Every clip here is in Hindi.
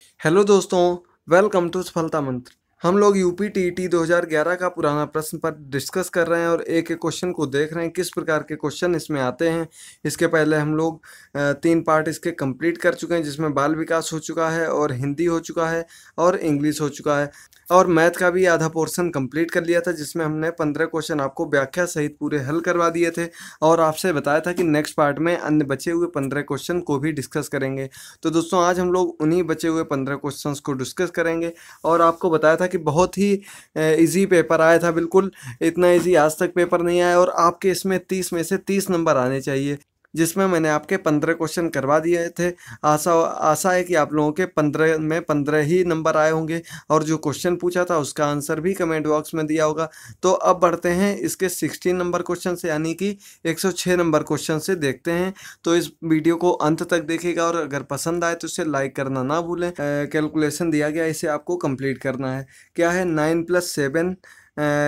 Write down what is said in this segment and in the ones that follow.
हेलो दोस्तों, वेलकम टू सफलता मंत्र। हम लोग यूपी टीईटी 2011 का पुराना प्रश्न पत्र डिस्कस कर रहे हैं और एक एक क्वेश्चन को देख रहे हैं किस प्रकार के क्वेश्चन इसमें आते हैं। इसके पहले हम लोग 3 पार्ट इसके कंप्लीट कर चुके हैं, जिसमें बाल विकास हो चुका है और हिंदी हो चुका है और इंग्लिश हो चुका है और मैथ का भी आधा पोर्शन कंप्लीट कर लिया था, जिसमें हमने 15 क्वेश्चन आपको व्याख्या सहित पूरे हल करवा दिए थे और आपसे बताया था कि नेक्स्ट पार्ट में अन्य बचे हुए 15 क्वेश्चन को भी डिस्कस करेंगे। तो दोस्तों, आज हम लोग उन्हीं बचे हुए 15 क्वेश्चंस को डिस्कस करेंगे और आपको बताया था कि बहुत ही इजी पेपर आया था। बिल्कुल इतना इजी आज तक पेपर नहीं आया और आपके इसमें 30 में से 30 नंबर आने चाहिए, जिसमें मैंने आपके 15 क्वेश्चन करवा दिए थे। आशा आशा है कि आप लोगों के 15 में 15 ही नंबर आए होंगे और जो क्वेश्चन पूछा था उसका आंसर भी कमेंट बॉक्स में दिया होगा। तो अब बढ़ते हैं इसके 16 नंबर क्वेश्चन से, यानी कि 106 नंबर क्वेश्चन से देखते हैं। तो इस वीडियो को अंत तक देखिएगा और अगर पसंद आए तो इसे लाइक करना ना भूलें। कैलकुलेशन दिया गया, इसे आपको कंप्लीट करना है। क्या है, 9+7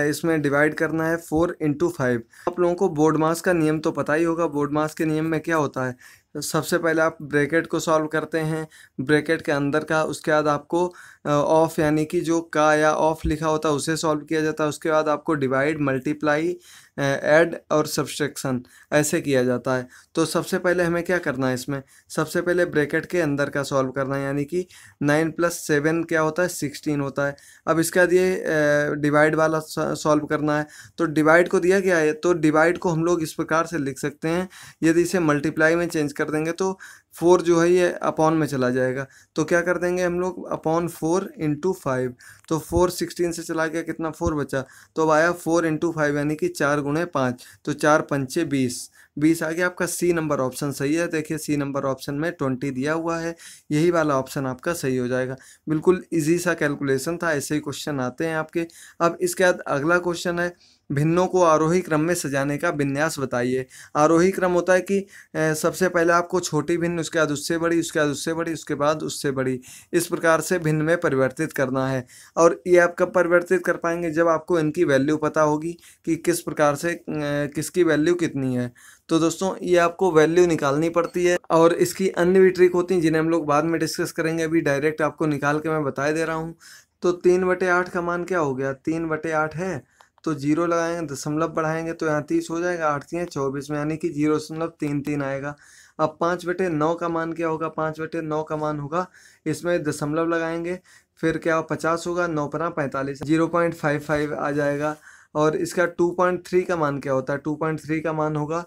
इसमें डिवाइड करना है 4 × 5। आप लोगों को बोर्ड मास का नियम तो पता ही होगा। बोर्ड मास के नियम में क्या होता है, सबसे पहले आप ब्रैकेट को सॉल्व करते हैं, ब्रैकेट के अंदर का, उसके बाद आपको ऑफ यानी कि जो का या ऑफ लिखा होता है उसे सॉल्व किया जाता है। उसके बाद आपको डिवाइड, मल्टीप्लाई, ऐड और सब्सट्रैक्शन ऐसे किया जाता है। तो सबसे पहले हमें क्या करना है, इसमें सबसे पहले ब्रैकेट के अंदर का सॉल्व करना है, यानी कि 9+7 क्या होता है, 16 होता है। अब इसके बाद ये डिवाइड वाला सॉल्व करना है। तो डिवाइड को दिया गया है, तो डिवाइड को हम लोग इस प्रकार से लिख सकते हैं, यदि इसे मल्टीप्लाई में चेंज कर देंगे तो 4 जो है ये अपॉन में चला जाएगा। तो क्या कर देंगे हम लोग, अपॉन 4 × 5। तो 4 16 से चला गया, कितना 4 बचा, तो अब आया 4 × 5 यानी कि 4 × 5। तो 4×5 = 20, 20 आ गया। आपका सी नंबर ऑप्शन सही है। देखिए सी नंबर ऑप्शन में 20 दिया हुआ है, यही वाला ऑप्शन आपका सही हो जाएगा। बिल्कुल इजी सा कैलकुलेशन था, ऐसे ही क्वेश्चन आते हैं आपके। अब इसके बाद अगला क्वेश्चन है, भिन्नों को आरोही क्रम में सजाने का विन्यास बताइए। आरोही क्रम होता है कि सबसे पहले आपको छोटी भिन्न, उसके बाद उससे बड़ी, उसके बाद उससे बड़ी, उसके बाद उससे बड़ी, इस प्रकार से भिन्न में परिवर्तित करना है। और ये आप कब परिवर्तित कर पाएंगे, जब आपको इनकी वैल्यू पता होगी कि किस प्रकार से किसकी वैल्यू कितनी है। तो दोस्तों, ये आपको वैल्यू निकालनी पड़ती है और इसकी अन्य भी ट्रिक होती हैं, जिन्हें हम लोग बाद में डिस्कस करेंगे। अभी डायरेक्ट आपको निकाल के मैं बता दे रहा हूँ। तो 3/8 का मान क्या हो गया, 3/8 है, तो जीरो लगाएंगे, दशमलव बढ़ाएंगे तो यहाँ 30 हो जाएगा, 8×3 = 24 में, यानी कि 0.33 आएगा। अब 5/9 का मान क्या होगा, 5/9 का मान होगा, इसमें दशमलव लगाएंगे, फिर क्या 50 होगा, 9×5 = 45, 0.55 आ जाएगा। और इसका 2.3 का मान क्या होता है, 2.3 का मान होगा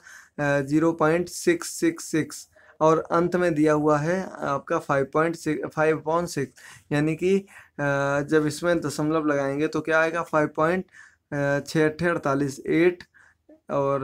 0.666 और अंत में दिया हुआ है आपका 5/6, यानी कि जब इसमें दशमलव लगाएंगे तो क्या आएगा, 5.6 8 और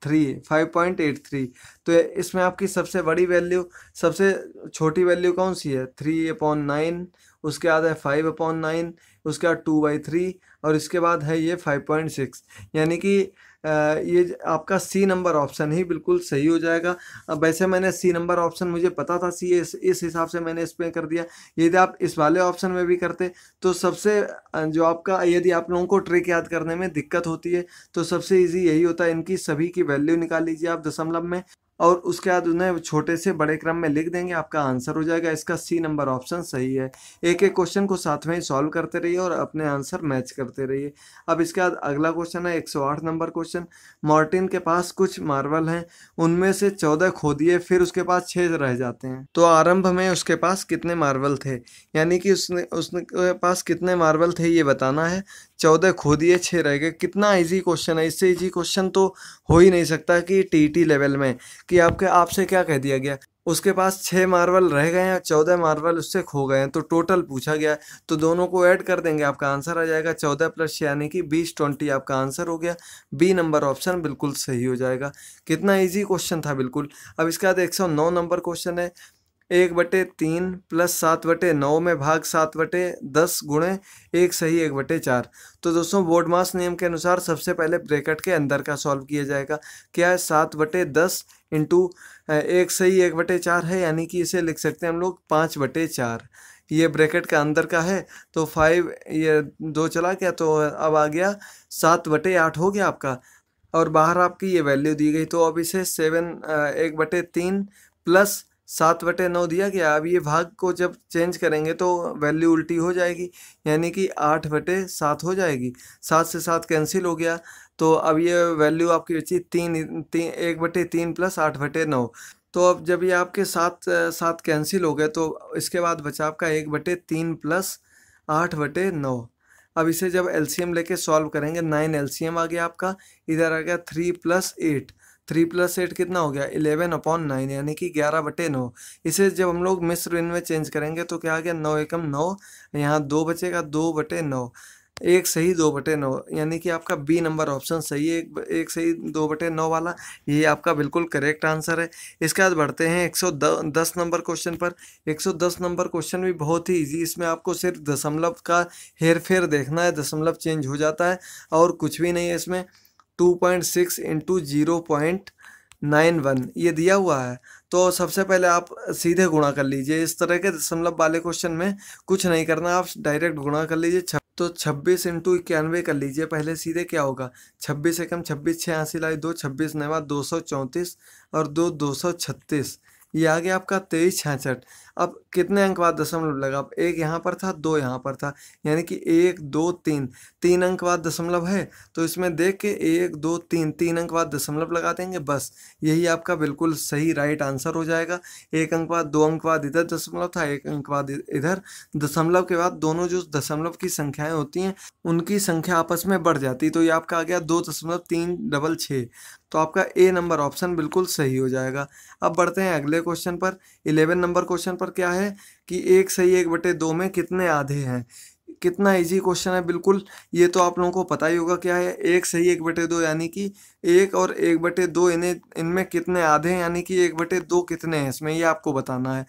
5.83। तो इसमें आपकी सबसे बड़ी वैल्यू, सबसे छोटी वैल्यू कौन सी है, 3/9, उसके बाद है 5/9, उसके बाद 2/3 और इसके बाद है ये 5.6, यानी कि ये आपका सी नंबर ऑप्शन ही बिल्कुल सही हो जाएगा। अब वैसे मैंने सी नंबर ऑप्शन मुझे पता था, सी इस हिसाब से मैंने इस पे कर दिया। यदि आप इस वाले ऑप्शन में भी करते तो सबसे जो आपका, यदि आप लोगों को ट्रिक याद करने में दिक्कत होती है तो सबसे इजी यही होता है, इनकी सभी की वैल्यू निकाल लीजिए आप दशमलव में और उसके बाद उन्हें छोटे से बड़े क्रम में लिख देंगे, आपका आंसर हो जाएगा। इसका सी नंबर ऑप्शन सही है। एक एक क्वेश्चन को साथ में ही सॉल्व करते रहिए और अपने आंसर मैच करते रहिए। अब इसके बाद अगला क्वेश्चन है 108 नंबर क्वेश्चन। मार्टिन के पास कुछ मार्बल हैं, उनमें से 14 खो दिए, फिर उसके पास 6 रह जाते हैं, तो आरंभ में उसके पास कितने मार्बल थे, यानी कि उसने उसके पास कितने मार्बल थे ये बताना है। 14 खो दिए, 6 रह गए। कितना इजी क्वेश्चन है, इससे इजी क्वेश्चन तो हो ही नहीं सकता कि टीईटी लेवल में, कि आपसे क्या कह दिया गया, उसके पास 6 मार्बल रह गए हैं, 14 मार्बल उससे खो गए हैं, तो टोटल पूछा गया है। तो दोनों को ऐड कर देंगे, आपका आंसर आ जाएगा 14+6 यानी कि 20 आपका आंसर हो गया। बी नंबर ऑप्शन बिल्कुल सही हो जाएगा। कितना इजी क्वेश्चन था बिल्कुल। अब इसके बाद 109 नंबर क्वेश्चन है, 1/3 + 7/9 में भाग 7/10 गुणे 1 सही 1/4। तो दोस्तों, बोर्ड मास नियम के अनुसार सबसे पहले ब्रैकेट के अंदर का सॉल्व किया जाएगा। क्या है, 7/10 इंटू 1 सही 1/4 है, यानी कि इसे लिख सकते हैं हम लोग 5/4। ये ब्रैकेट का अंदर का है, तो 5 ये 2 चला गया, तो अब आ गया 7/8 हो गया आपका। और बाहर आपकी ये वैल्यू दी गई, तो अब इसे 1/3 + 7/9 दिया गया। अब ये भाग को जब चेंज करेंगे तो वैल्यू उल्टी हो जाएगी, यानी कि 8/7 हो जाएगी। 7 से 7 कैंसिल हो गया, तो अब ये वैल्यू आपकी बची 1/3 प्लस 8/9। तो अब जब ये आपके 7 कैंसिल हो गए तो इसके बाद बचा आपका 1/3 प्लस 8/9। अब इसे जब एलसीएम लेके सॉल्व करेंगे, 9 एलसीएम आ गया आपका, इधर आ गया 3 + 8। 3 + 8 कितना हो गया 11/9, यानी कि 11/9। इसे जब हम लोग मिश्र भिन्न में चेंज करेंगे तो क्या आ गया 9 एकम 9, यहाँ 2 बचेगा 2/9। एक सही 2/9, यानी कि आपका बी नंबर ऑप्शन सही है, एक सही 2/9 वाला, ये आपका बिल्कुल करेक्ट आंसर है। इसके बाद बढ़ते हैं 110 नंबर क्वेश्चन पर। 110 नंबर क्वेश्चन भी बहुत ही ईजी, इसमें आपको सिर्फ दशमलव का हेर फेर देखना है, दशमलव चेंज हो जाता है और कुछ भी नहीं है इसमें। 2.6 इंटू 0.91 ये दिया हुआ है, तो सबसे पहले आप सीधे गुणा कर लीजिए। इस तरह के दशमलव वाले क्वेश्चन में कुछ नहीं करना, आप डायरेक्ट गुणा कर लीजिए। तो 26 इंटू 91 कर लीजिए पहले, सीधे क्या होगा 26 एकम 26, 86 लाई 2, 26 नवा 234 और 236, ये आ गया आपका 2366। अब कितने अंक बाद दशमलव लगा, अब एक यहाँ पर था 2 यहाँ पर था, यानी कि 1 2 3, 3 अंक बाद दशमलव है, तो इसमें देख के 1 2 3, 3 अंक बाद दशमलव लगा देंगे, बस यही आपका बिल्कुल सही राइट आंसर हो जाएगा। 1 अंक बाद 2 अंक बाद इधर दशमलव था, 1 अंक बाद इधर दशमलव के बाद दोनों जो दशमलव की संख्याएं होती हैं उनकी संख्या आपस में बढ़ जाती है, तो ये आपका आ गया 2.366। तो आपका ए नंबर ऑप्शन बिल्कुल सही हो जाएगा। अब बढ़ते हैं अगले क्वेश्चन पर। 11 नंबर क्वेश्चन पर क्या है कि 1 सही 1/2 में कितने आधे हैं। कितना इजी क्वेश्चन है बिल्कुल, ये तो आप लोगों को पता ही होगा क्या है। 1 सही 1/2, यानी कि 1 और 1/2 इनमें कितने आधे हैं, यानी कि 1/2 कितने हैं इसमें, ये आपको बताना है।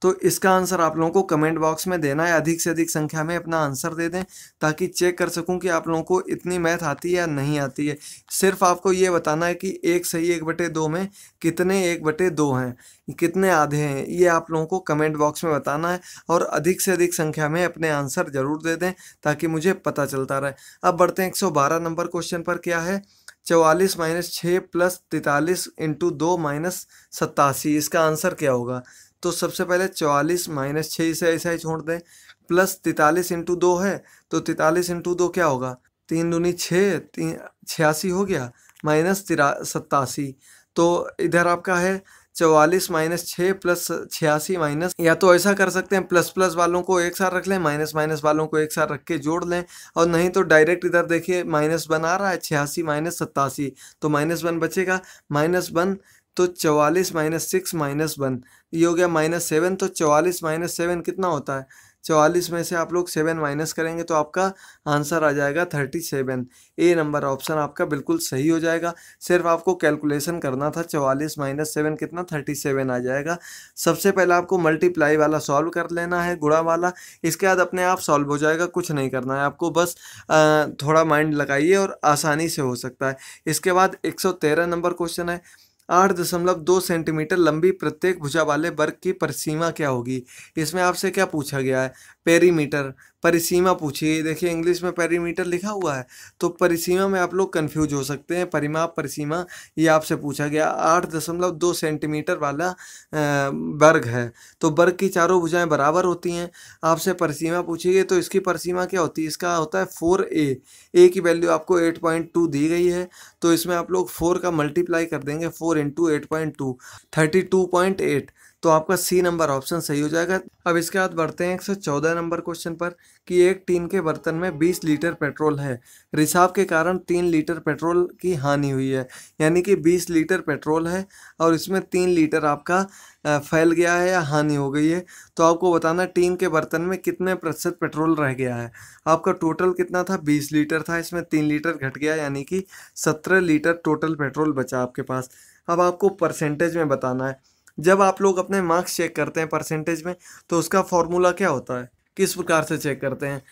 तो इसका आंसर आप लोगों को कमेंट बॉक्स में देना है, अधिक से अधिक संख्या में अपना आंसर दे दें ताकि चेक कर सकूं कि आप लोगों को इतनी मैथ आती है या नहीं आती है। सिर्फ आपको ये बताना है कि 1 सही 1/2 में कितने 1/2 हैं, कितने आधे हैं, ये आप लोगों को कमेंट बॉक्स में बताना है और अधिक से अधिक संख्या में अपने आंसर जरूर दे दें ताकि मुझे पता चलता रहे। अब बढ़ते हैं 112 नंबर क्वेश्चन पर। क्या है 44 - 6 + 43 इंटू 2 - 87, इसका आंसर क्या होगा। तो सबसे पहले 44 - 6 से ऐसा ही छोड़ दें, प्लस 43 इंटू 2 है, तो 43 इंटू 2 क्या होगा 3 दूनी 6, 86 हो गया, माइनस 87। तो इधर आपका है 44 - 6 + 86 माइनस, या तो ऐसा कर सकते हैं प्लस प्लस वालों को एक साथ रख लें, माइनस माइनस वालों को एक साथ रख के जोड़ लें, और नहीं तो डायरेक्ट इधर देखिए -1 आ रहा है, 86 - 87, तो -1 बचेगा, -1 तो 44 - 6 -1, ये हो गया -7। तो 44 - 7 कितना होता है, 44 में से आप लोग 7 माइनस करेंगे तो आपका आंसर आ जाएगा 37। ए नंबर ऑप्शन आपका बिल्कुल सही हो जाएगा। सिर्फ आपको कैलकुलेशन करना था, 44 - 7 कितना 37 आ जाएगा। सबसे पहले आपको मल्टीप्लाई वाला सॉल्व कर लेना है, गुणा वाला, इसके बाद अपने आप सॉल्व हो जाएगा, कुछ नहीं करना है आपको, बस थोड़ा माइंड लगाइए और आसानी से हो सकता है। इसके बाद 113 नंबर क्वेश्चन है। 8.2 सेंटीमीटर लंबी प्रत्येक भुजा वाले वर्ग की परिसीमा क्या होगी। इसमें आपसे क्या पूछा गया है, पेरीमीटर, परिसीमा पूछी। देखिए इंग्लिश में पेरीमीटर लिखा हुआ है, तो परिसीमा में आप लोग कंफ्यूज हो सकते हैं। परिमाप परिसीमा ये आपसे पूछा गया। 8.2 सेंटीमीटर वाला वर्ग है, तो वर्ग की चारों भुजाएं बराबर होती हैं। आपसे परिसीमा पूछी गई तो इसकी परिसीमा क्या होती है, इसका होता है 4a। ए की वैल्यू आपको 8.2 दी गई है, तो इसमें आप लोग 4 का मल्टीप्लाई कर देंगे, 4 इंटू 8.2 32.8, तो आपका सी नंबर ऑप्शन सही हो जाएगा। अब इसके बाद बढ़ते हैं 114 नंबर क्वेश्चन पर कि एक टीन के बर्तन में 20 लीटर पेट्रोल है, रिसाव के कारण 3 लीटर पेट्रोल की हानि हुई है। यानी कि 20 लीटर पेट्रोल है और इसमें 3 लीटर आपका फैल गया है या हानि हो गई है, तो आपको बताना टीन के बर्तन में कितने प्रतिशत पेट्रोल रह गया है। आपका टोटल कितना था 20 लीटर था, इसमें 3 लीटर घट गया, यानी कि 17 लीटर टोटल पेट्रोल बचा आपके पास। अब आपको परसेंटेज में बताना है। जब आप लोग अपने मार्क्स चेक करते हैं परसेंटेज में, तो उसका फॉर्मूला क्या होता है, किस प्रकार से चेक करते हैं,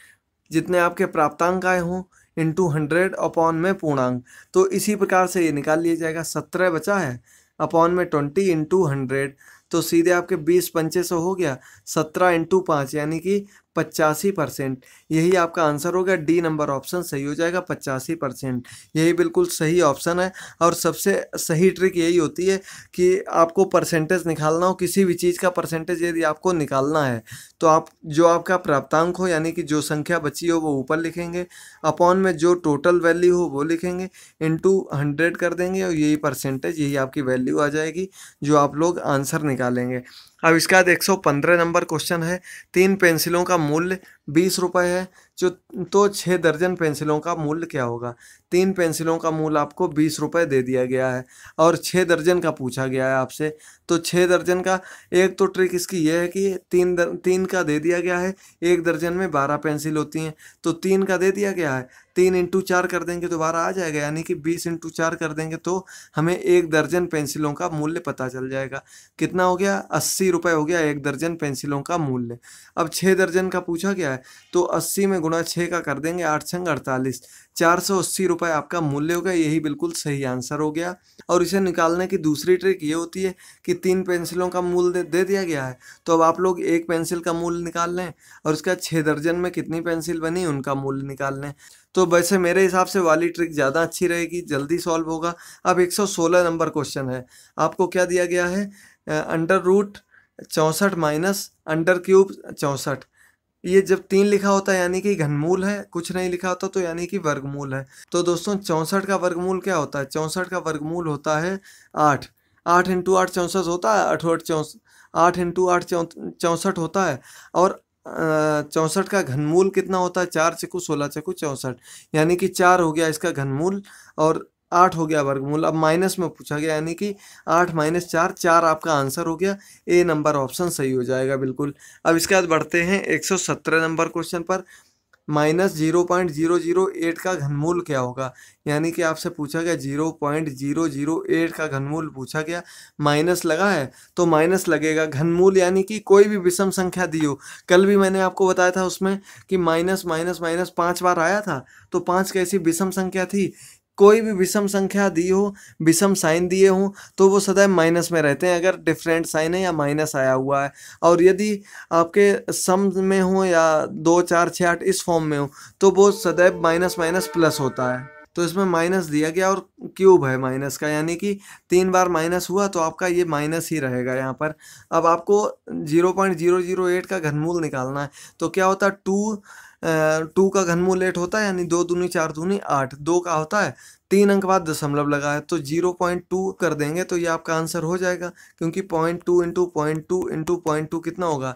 जितने आपके प्राप्तांक आए हों इंटू 100 अपॉन में पूर्णांक, तो इसी प्रकार से ये निकाल लिया जाएगा। 17 बचा है अपॉन में 20 इंटू 100, तो सीधे आपके 20 पंचे 100 हो गया, 17 इंटू 5 यानी कि 85%। यही आपका आंसर होगा, डी नंबर ऑप्शन सही हो जाएगा 85%। यही बिल्कुल सही ऑप्शन है। और सबसे सही ट्रिक यही होती है कि आपको परसेंटेज निकालना हो, किसी भी चीज़ का परसेंटेज यदि आपको निकालना है तो आप जो आपका प्राप्तांक हो यानी कि जो संख्या बची हो वो ऊपर लिखेंगे, अपॉन में जो टोटल वैल्यू हो वो लिखेंगे, इनटू 100 कर देंगे और यही परसेंटेज, यही आपकी वैल्यू आ जाएगी जो आप लोग आंसर निकालेंगे। अब इसके बाद 115 नंबर क्वेश्चन है, 3 पेंसिलों का मूल्य 20 रुपये है, जो तो 6 दर्जन पेंसिलों का मूल्य क्या होगा। 3 पेंसिलों का मूल्य आपको 20 रुपये दे दिया गया है और 6 दर्जन का पूछा गया है आपसे। तो 6 दर्जन का एक तो ट्रिक इसकी यह है कि 3 का दे दिया गया है, एक दर्जन में 12 पेंसिल होती हैं, तो 3 का दे दिया गया है, 3 इंटू 4 कर देंगे तो 12 आ जाएगा, यानी कि 20 इंटू 4 कर देंगे तो हमें एक दर्जन पेंसिलों का मूल्य पता चल जाएगा। कितना हो गया, 80 रुपये हो गया एक दर्जन पेंसिलों का मूल्य। अब 6 दर्जन का पूछा गया है तो 80 में गुणा 6 का कर देंगे, 8 छंग 48, 480 रुपये आपका मूल्य होगा। यही बिल्कुल सही आंसर हो गया। और इसे निकालने की दूसरी ट्रिक ये होती है कि 3 पेंसिलों का मूल्य दे दिया गया है तो अब आप लोग एक पेंसिल का मूल्य निकाल लें और उसका 6 दर्जन में कितनी पेंसिल बनी उनका मूल्य निकाल लें। तो वैसे मेरे हिसाब से वाली ट्रिक ज़्यादा अच्छी रहेगी, जल्दी सॉल्व होगा। अब 116 नंबर क्वेश्चन है, आपको क्या दिया गया है, under root 64 minus under cube 64। ये जब 3 लिखा होता है यानी कि घनमूल है, कुछ नहीं लिखा होता तो यानी कि वर्गमूल है। तो दोस्तों 64 का वर्गमूल क्या होता है, 64 का वर्गमूल होता है 8। 8 इंटू 8 64 होता है, 8 इंटू 8 64 होता है। और 64 का घनमूल कितना होता है, 4 चक्कू 16 चक्कू 64, यानी कि 4 हो गया इसका घनमूल और 8 हो गया वर्गमूल। अब माइनस में पूछा गया यानी कि 8 माइनस 4, 4 आपका आंसर हो गया। ए नंबर ऑप्शन सही हो जाएगा बिल्कुल। अब इसके बाद बढ़ते हैं 117 नंबर क्वेश्चन पर, माइनस 0.008 का घनमूल क्या होगा। यानी कि आपसे पूछा गया 0.008 का घनमूल पूछा गया, माइनस लगा है तो माइनस लगेगा। घनमूल यानी कि कोई भी विषम संख्या दी हो, कल भी मैंने आपको बताया था उसमें कि माइनस माइनस माइनस 5 बार आया था, तो 5 कैसी विषम संख्या थी, कोई भी विषम संख्या दी हो, विषम साइन दिए हों तो वो सदैव माइनस में रहते हैं अगर डिफरेंट साइन है या माइनस आया हुआ है। और यदि आपके सम में हो या 2 4 6 8 इस फॉर्म में हो तो वो सदैव माइनस माइनस प्लस होता है। तो इसमें माइनस दिया गया और क्यूब है माइनस का, यानी कि 3 बार माइनस हुआ तो आपका ये माइनस ही रहेगा यहाँ पर। अब आपको 0.008 का घनमूल निकालना है तो क्या होता है, 2 का घनमूल 8 होता है, यानी 2 दूनी 4 दूनी 8, 2 का होता है 3 अंक बाद दशमलव लगा है तो 0.2 कर देंगे तो ये आपका आंसर हो जाएगा, क्योंकि 0.2 इंटू 0.2 इंटू 0.2 कितना होगा,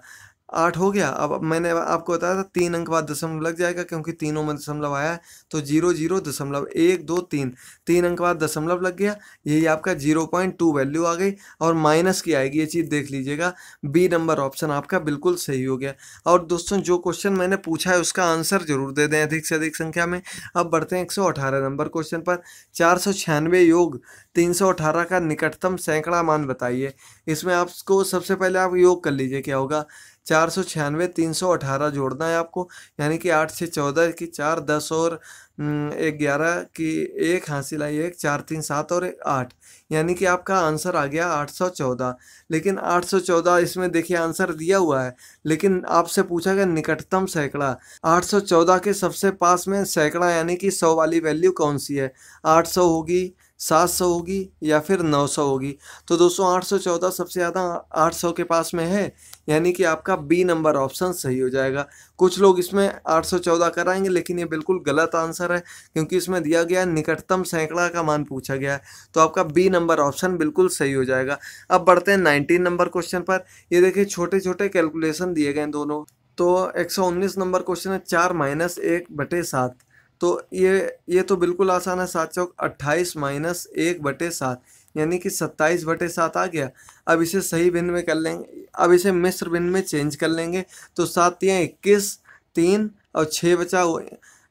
8 हो गया। अब मैंने आपको बताया था 3 अंक बाद दशमलव लग जाएगा क्योंकि तीनों में दशमलव आया है, तो 0.0.1 2 3, 3 अंक बाद दशमलव लग गया, यही आपका 0.2 वैल्यू आ गई और माइनस की आएगी, ये चीज़ देख लीजिएगा। बी नंबर ऑप्शन आपका बिल्कुल सही हो गया। और दोस्तों जो क्वेश्चन मैंने पूछा है उसका आंसर जरूर दे दें अधिक से अधिक संख्या में। अब बढ़ते हैं 118 नंबर क्वेश्चन पर, 496 योग 318 का निकटतम सैकड़ा मान बताइए। इसमें आपको सबसे पहले आप योग कर लीजिए, क्या होगा, 496 318 जोड़ना है आपको, यानी कि 8 से 14 की 4, 10 और 11 की 1 हासिल आई 1, 4 3 7 और 8, यानी कि आपका आंसर आ गया 814। लेकिन 814 इसमें देखिए आंसर दिया हुआ है, लेकिन आपसे पूछा गया निकटतम सैकड़ा। 814 के सबसे पास में सैकड़ा यानी कि 100 वाली वैल्यू कौन सी है, 800 होगी, 700 होगी या फिर 900 होगी। तो दोस्तों 814 सबसे ज़्यादा 800 के पास में है, यानी कि आपका बी नंबर ऑप्शन सही हो जाएगा। कुछ लोग इसमें 814 कराएंगे लेकिन ये बिल्कुल गलत आंसर है, क्योंकि इसमें दिया गया निकटतम सैकड़ा का मान पूछा गया है, तो आपका बी नंबर ऑप्शन बिल्कुल सही हो जाएगा। अब बढ़ते हैं 19 नंबर क्वेश्चन पर। ये देखिए छोटे छोटे कैलकुलेशन दिए गए हैं दोनों। तो 119 नंबर क्वेश्चन है, 4 माइनस 1/7। तो ये तो बिल्कुल आसान है, 7 चौक 28 माइनस 1/7, यानी कि 27/7 आ गया। अब इसे सही भिन्न में कर लेंगे, अब इसे मिश्र भिन्न में चेंज कर लेंगे तो 7 या 21, 3 और 6 बचा,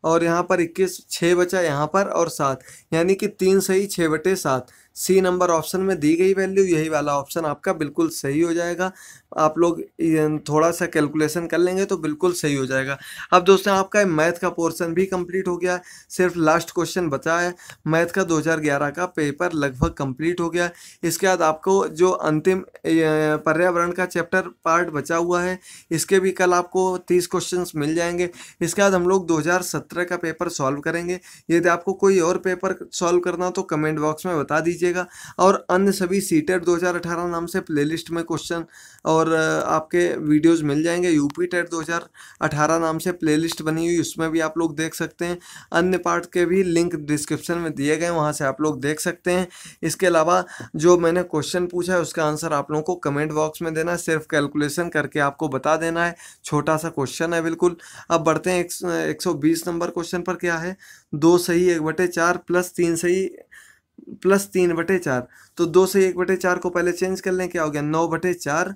और यहाँ पर 21, 6 बचा यहाँ पर और 7, यानी कि 3 सही 6/7, सी नंबर ऑप्शन में दी गई वैल्यू, यही वाला ऑप्शन आपका बिल्कुल सही हो जाएगा। आप लोग थोड़ा सा कैलकुलेशन कर लेंगे तो बिल्कुल सही हो जाएगा। अब दोस्तों आपका मैथ का पोर्शन भी कंप्लीट हो गया, सिर्फ लास्ट क्वेश्चन बचा है। मैथ का 2011 का पेपर लगभग कंप्लीट हो गया। इसके बाद आपको जो अंतिम पर्यावरण का चैप्टर पार्ट बचा हुआ है, इसके भी कल आपको 30 क्वेश्चंस मिल जाएंगे। इसके बाद हम लोग 2017 का पेपर सॉल्व करेंगे। यदि आपको कोई और पेपर सॉल्व करना हो तो कमेंट बॉक्स में बता दीजिएगा। और अन्य सभी सीटेट 2018 नाम से प्लेलिस्ट में क्वेश्चन और आपके वीडियोस मिल जाएंगे। यूपी टेट 2018 नाम से प्लेलिस्ट बनी हुई, उसमें भी आप लोग देख सकते हैं। अन्य पार्ट के भी लिंक डिस्क्रिप्शन में दिए गए, वहाँ से आप लोग देख सकते हैं। इसके अलावा जो मैंने क्वेश्चन पूछा है उसका आंसर आप लोगों को कमेंट बॉक्स में देना है, सिर्फ कैलकुलेशन करके आपको बता देना है। छोटा सा क्वेश्चन है बिल्कुल। अब बढ़ते हैं 120 नंबर क्वेश्चन पर। क्या है, 2 सही 1/4 प्लस 3 सही प्लस 3/4। तो 2 सही 1/4 को पहले चेंज कर लें, क्या हो गया 9/4,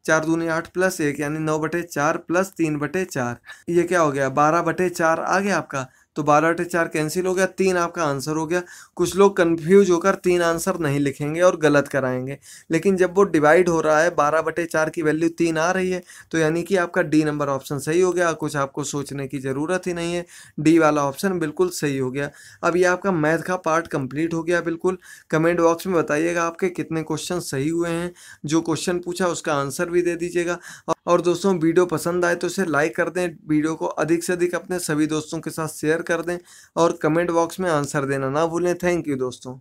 4 दूनी 8 प्लस 1 यानी 9/4 प्लस 3/4। ये क्या हो गया 12/4 आ गया आपका। तो 12/4 कैंसिल हो गया, 3 आपका आंसर हो गया। कुछ लोग कंफ्यूज होकर 3 आंसर नहीं लिखेंगे और गलत कराएंगे, लेकिन जब वो डिवाइड हो रहा है 12/4 की वैल्यू 3 आ रही है, तो यानी कि आपका डी नंबर ऑप्शन सही हो गया। कुछ आपको सोचने की ज़रूरत ही नहीं है, डी वाला ऑप्शन बिल्कुल सही हो गया। अब ये आपका मैथ का पार्ट कंप्लीट हो गया बिल्कुल। कमेंट बॉक्स में बताइएगा आपके कितने क्वेश्चन सही हुए हैं। जो क्वेश्चन पूछा उसका आंसर भी दे दीजिएगा। और दोस्तों वीडियो पसंद आए तो इसे लाइक कर दें, वीडियो को अधिक से अधिक अपने सभी दोस्तों के साथ शेयर कर दें और कमेंट बॉक्स में आंसर देना ना भूलें। थैंक यू दोस्तों।